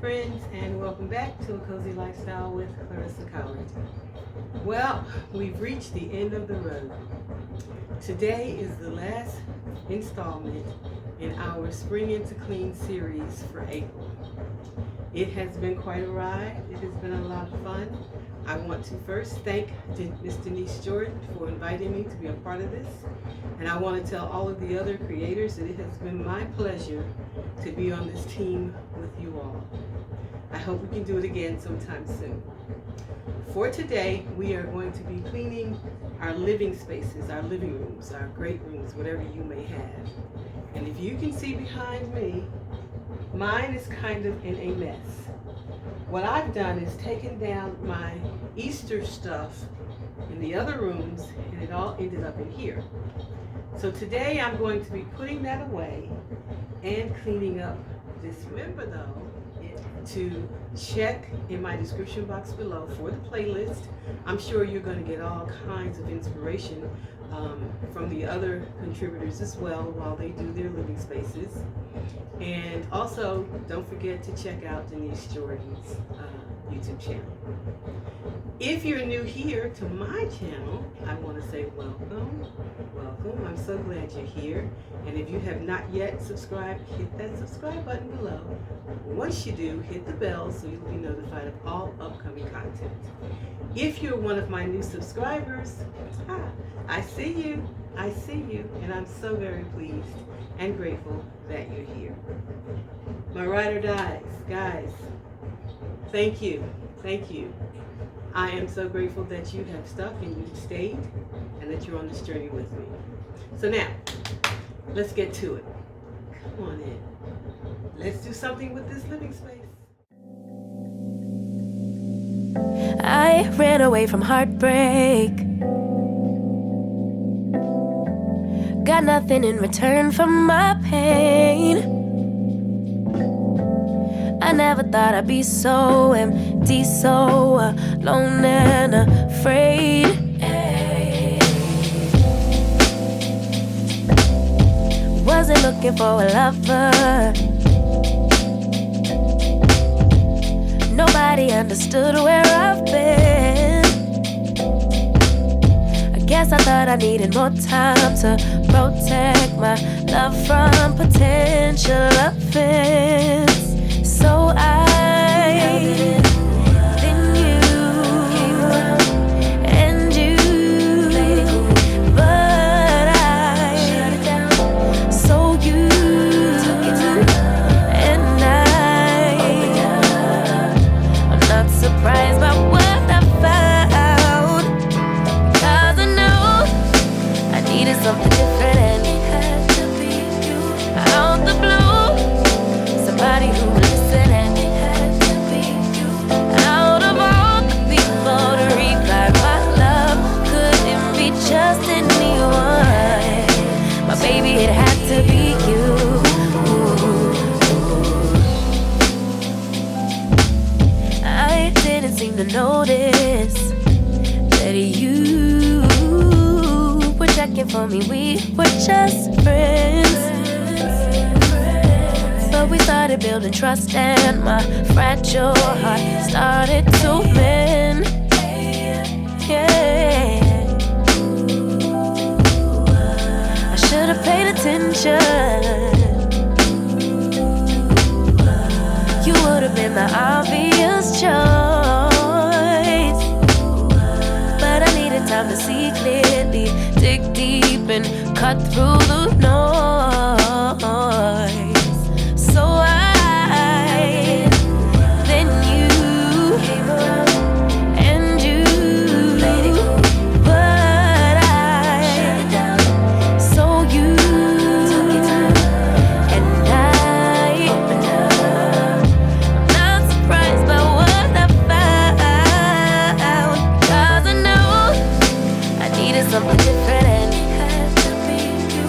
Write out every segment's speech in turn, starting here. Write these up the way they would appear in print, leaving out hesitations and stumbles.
friends, and welcome back to A Cozy Lifestyle with Clearissa College. Well, we've reached the end of the road. Today is the last installment in our Spring into Clean series for April. It has been quite a ride. It has been a lot of fun. I want to first thank Ms. Denise Jordan for inviting me to be a part of this. And I want to tell all of the other creators that it has been my pleasure to be on this team with you all. I hope we can do it again sometime soon. For today, we are going to be cleaning our living spaces, our living rooms, our great rooms, whatever you may have. And if you can see behind me, mine is kind of in a mess. What I've done is taken down my Easter stuff in the other rooms, and it all ended up in here. So today I'm going to be putting that away and cleaning up this. Remember though, to check in my description box below for the playlist. I'm sure you're going to get all kinds of inspiration from the other contributors as well while they do their living spaces. And also, don't forget to check out Denise Jordan's YouTube channel. If you're new here to my channel, I want to say welcome. Welcome. I'm so glad you're here. And if you have not yet subscribed, hit that subscribe button below. Once you do, hit the bell so you'll be notified of all upcoming content. If you're one of my new subscribers, I see you. I see you. And I'm so very pleased and grateful that you're here. My ride or dies, guys, thank you. Thank you. I am so grateful that you have stuck and you've stayed and that you're on this journey with me. So now, let's get to it. Come on in. Let's do something with this living space. I ran away from heartbreak. Got nothing in return for my pain. I never thought I'd be so empty, so alone and afraid. Wasn't looking for a lover. Nobody understood where I've been. I guess I thought I needed more time to protect my love from potential offense. So I then you and you, but I so you and I'm not surprised by what I found, 'cause I know I needed something different, and it had to be you. Out the blue, somebody who would listen, and it had to be you. Out of all the people to revive my love, couldn't be just anyone. My baby, it had to be you. I didn't seem to notice that you were checking for me. We were just friends. But we started building trust, and my fragile heart started to mend. Yeah, I should have paid attention. You would have been the obvious choice, but I needed time to see clearly, dig deep and cut through the noise. So I then you and you, but I so you and I'm not surprised by what I found, 'cause I know I needed something different, and it had to be you.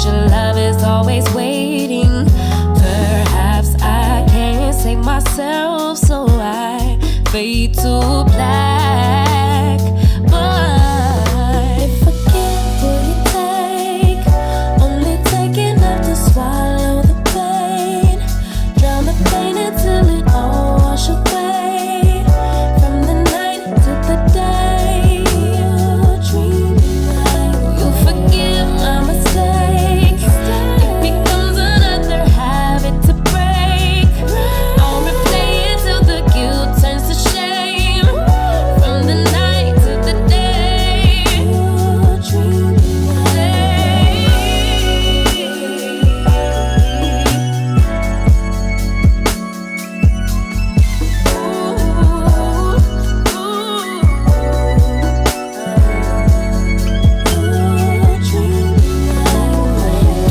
your love is always waiting. Perhaps I can't save myself, so I fade to black. But if I get what you take, only take enough to swallow the pain, drown the pain until it all wash away. From the night to the day, you dream like you forgive my mistake. It becomes another habit to break. I'll replay it till the guilt turns to shame. From the night to the day, you dream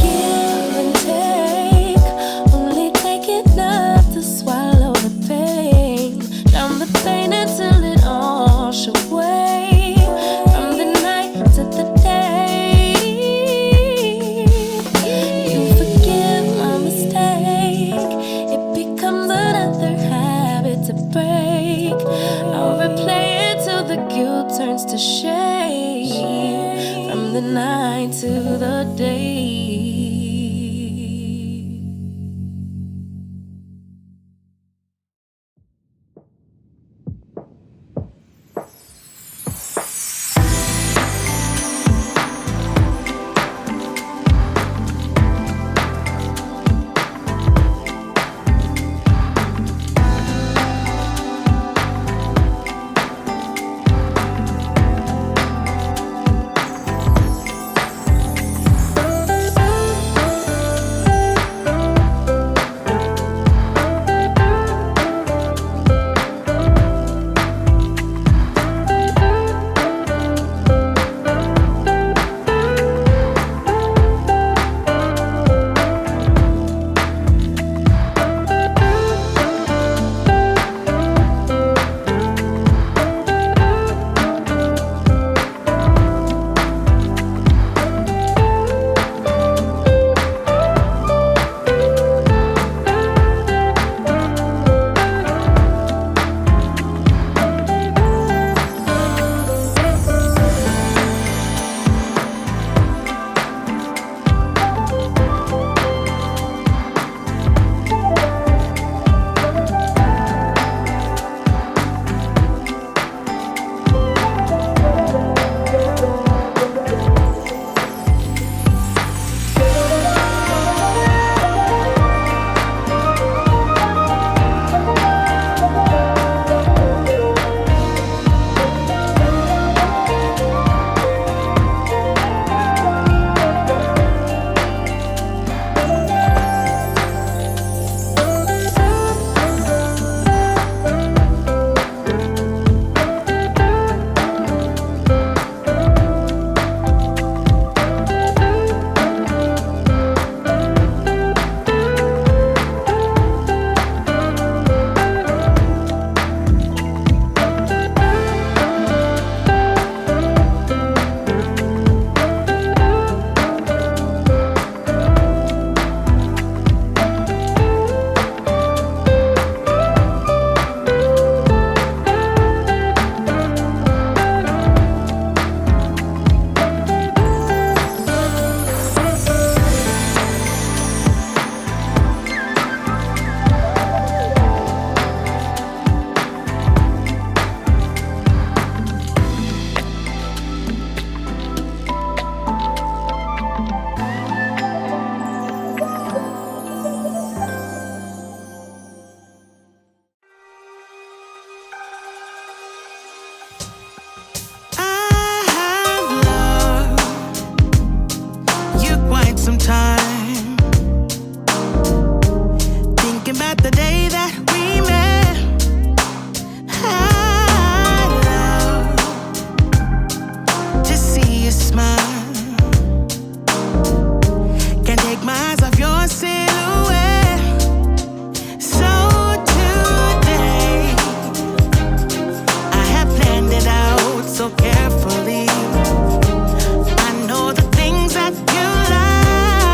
give and take, only take enough to swallow the pain, drown the pain until it all wash away. From the night to the day, you forgive my mistake. It becomes another habit to break. I'll replay it till the guilt turns to shame. From the night to the day. so carefully. I know the things that you like.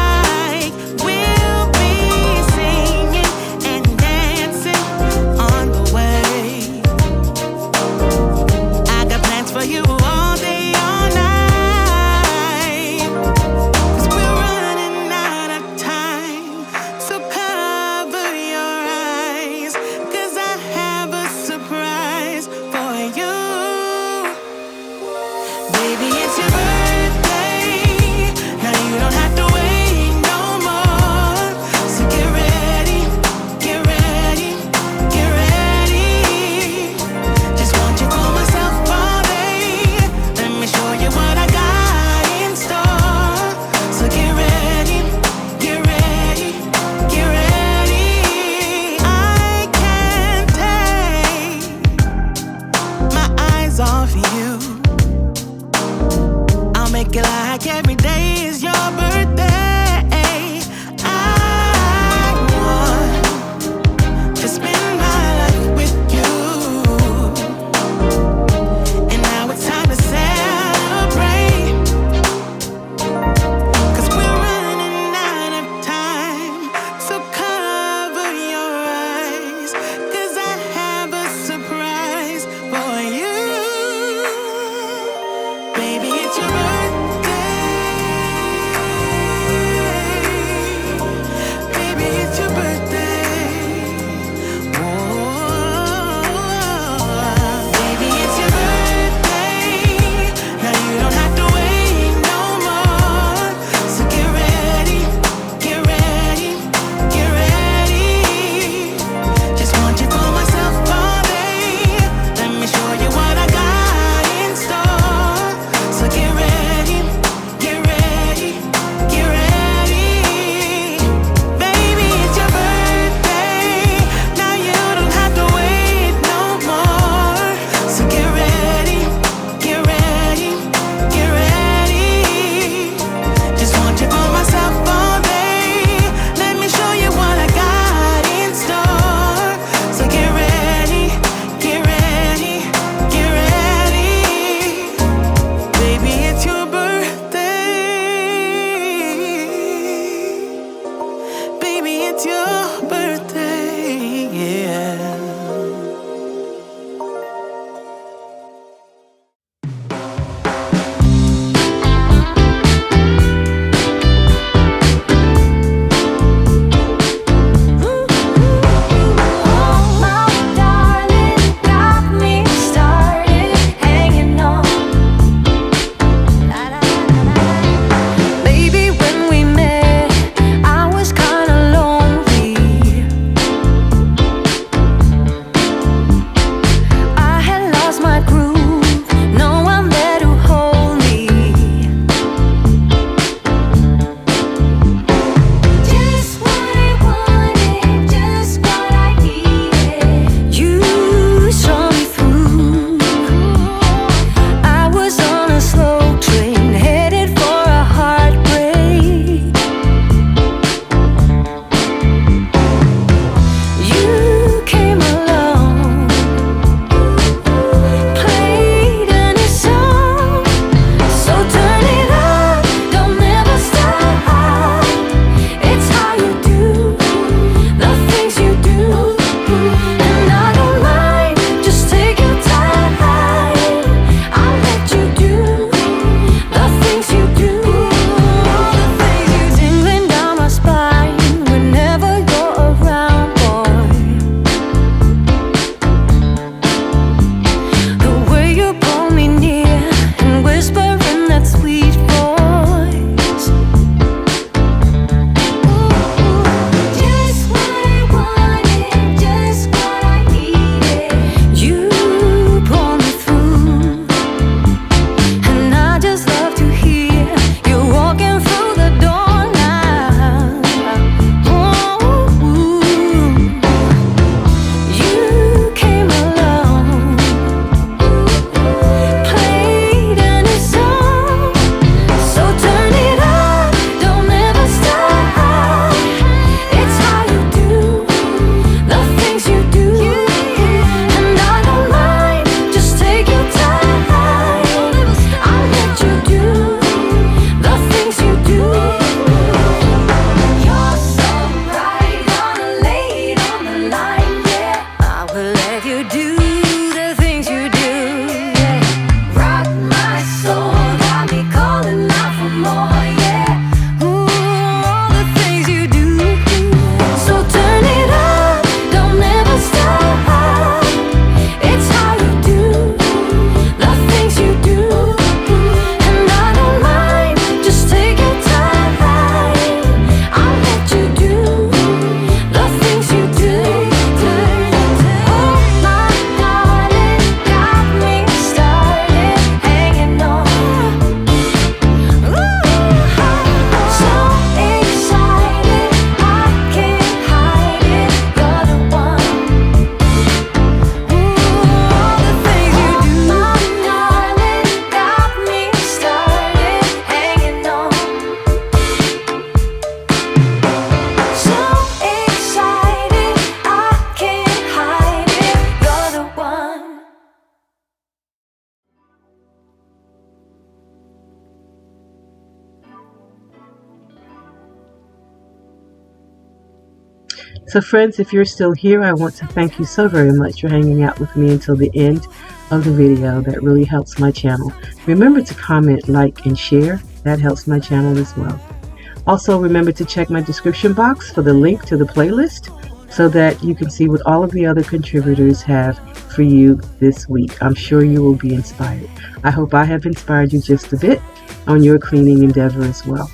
So friends, if you're still here, I want to thank you so very much for hanging out with me until the end of the video. That really helps my channel. Remember to comment, like, and share. That helps my channel as well. Also, remember to check my description box for the link to the playlist so that you can see what all of the other contributors have for you this week. I'm sure you will be inspired. I hope I have inspired you just a bit on your cleaning endeavor as well.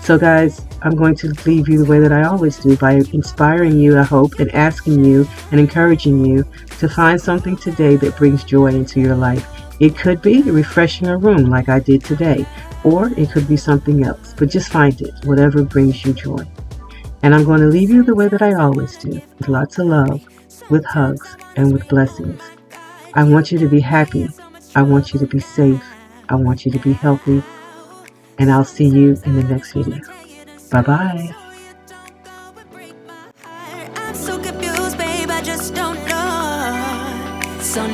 So guys, I'm going to leave you the way that I always do, by inspiring you, I hope, and asking you and encouraging you to find something today that brings joy into your life. It could be refreshing a room like I did today, or it could be something else, but just find it, whatever brings you joy. And I'm going to leave you the way that I always do, with lots of love, with hugs, and with blessings. I want you to be happy. I want you to be safe. I want you to be healthy. And I'll see you in the next video. Bye-bye. I'm so confused, babe, I just don't know. So